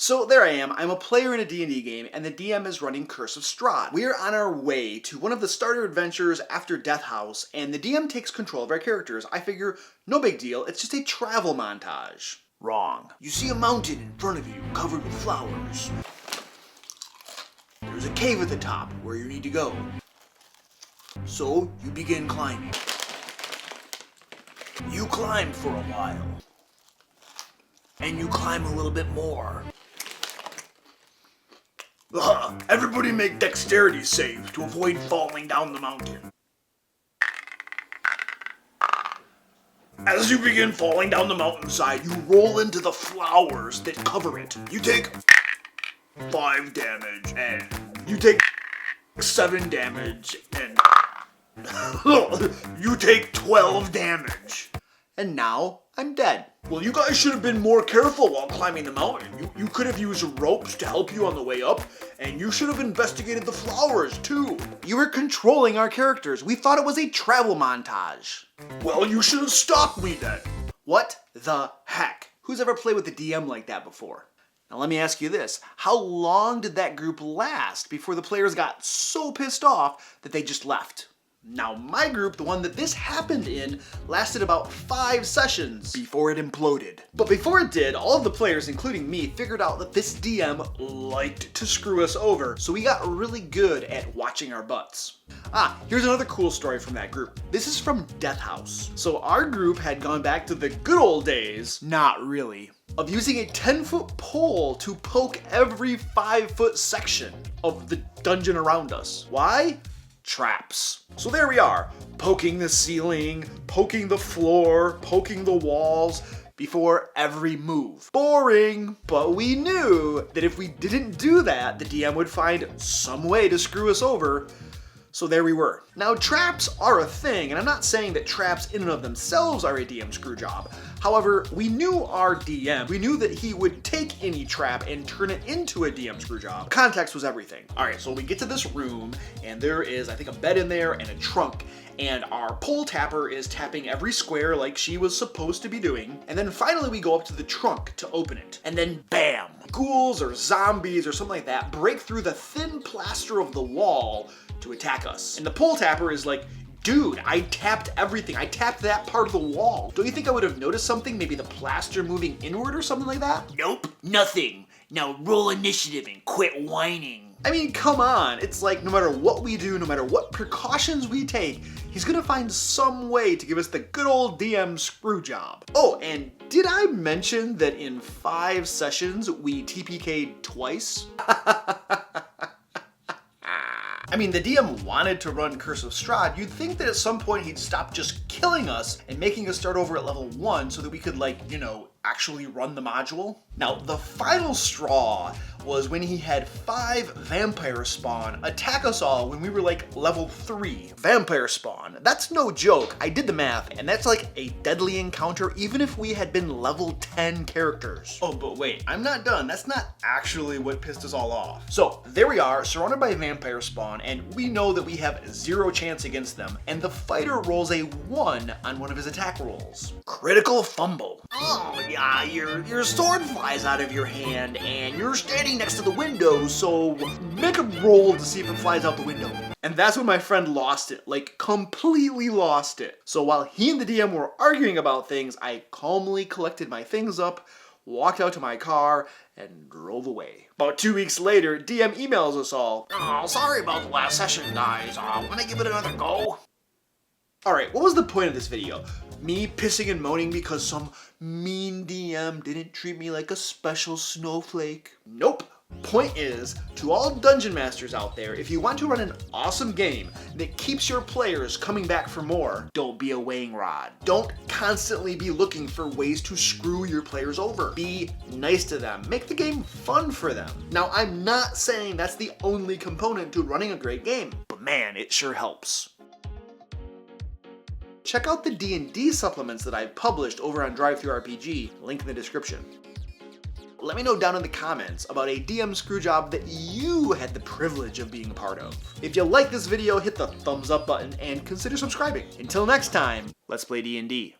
So there I am, I'm a player in a D&D game, and the DM is running Curse of Strahd. We are on our way to one of the starter adventures after Death House, and the DM takes control of our characters. I figure, no big deal, it's just a travel montage. Wrong. You see a mountain in front of you, covered with flowers. There's a cave at the top, where you need to go. So, you begin climbing. You climb for a while. And you climb a little bit more. Everybody make dexterity saves to avoid falling down the mountain. As you begin falling down the mountainside, you roll into the flowers that cover it. You take 5 damage, and you take 7 damage, and you take 12 damage. And now, I'm dead. Well, you guys should have been more careful while climbing the mountain. You could have used ropes to help you on the way up, and you should have investigated the flowers, too. You were controlling our characters. We thought it was a travel montage. Well, you should have stopped me then. What the heck? Who's ever played with a DM like that before? Now let me ask you this. How long did that group last before the players got so pissed off that they just left? Now my group, the one that this happened in, lasted about 5 sessions before it imploded. But before it did, all of the players, including me, figured out that this DM liked to screw us over, so we got really good at watching our butts. Here's another cool story from that group. This is from Death House. So our group had gone back to the good old days, not really, of using a 10-foot pole to poke every 5-foot section of the dungeon around us. Why? Traps. So there we are, poking the ceiling, poking the floor, poking the walls before every move. Boring, but we knew that if we didn't do that, the DM would find some way to screw us over. So there we were. Now traps are a thing, and I'm not saying that traps in and of themselves are a DM screw job. However, we knew our DM. We knew that he would take any trap and turn it into a DM screw job. Context was everything. All right, so we get to this room, and there is, I think, a bed in there and a trunk, and our pole tapper is tapping every square like she was supposed to be doing, and then finally we go up to the trunk to open it, and then bam! Ghouls or zombies or something like that break through the thin plaster of the wall to attack us. And the pole tapper is like, dude, I tapped everything. I tapped that part of the wall. Don't you think I would have noticed something? Maybe the plaster moving inward or something like that? Nope, nothing. Now roll initiative and quit whining. I mean, come on. It's like no matter what we do, no matter what precautions we take, he's gonna find some way to give us the good old DM screw job. Oh, and did I mention that in 5 sessions we TPK'd twice? I mean, the DM wanted to run Curse of Strahd. You'd think that at some point he'd stop just killing us and making us start over at level 1 so that we could, like, you know, actually run the module. Now, the final straw was when he had 5 vampire spawn attack us all when we were like level 3. Vampire spawn, that's no joke. I did the math, and that's like a deadly encounter even if we had been level 10 characters. Oh, but wait, I'm not done. That's not actually what pissed us all off. So there we are, surrounded by vampire spawn, and we know that we have 0 chance against them, and the fighter rolls a 1 on one of his attack rolls. Critical fumble. Oh yeah, your sword flies out of your hand, and you're standing next to the window, so make a roll to see if it flies out the window. And that's when my friend lost it, like completely lost it. So while he and the DM were arguing about things, I calmly collected my things up, walked out to my car, and drove away. About 2 weeks later, DM emails us all, "Oh, sorry about the last session, guys. Wanna give it another go?" Alright, what was the point of this video? Me pissing and moaning because some mean DM didn't treat me like a special snowflake? Nope. Point is, to all dungeon masters out there, if you want to run an awesome game that keeps your players coming back for more, don't be a weighing rod. Don't constantly be looking for ways to screw your players over. Be nice to them. Make the game fun for them. Now, I'm not saying that's the only component to running a great game, but man, it sure helps. Check out the D&D supplements that I've published over on DriveThruRPG, link in the description. Let me know down in the comments about a DM screwjob that you had the privilege of being a part of. If you like this video, hit the thumbs up button and consider subscribing. Until next time, let's play D&D.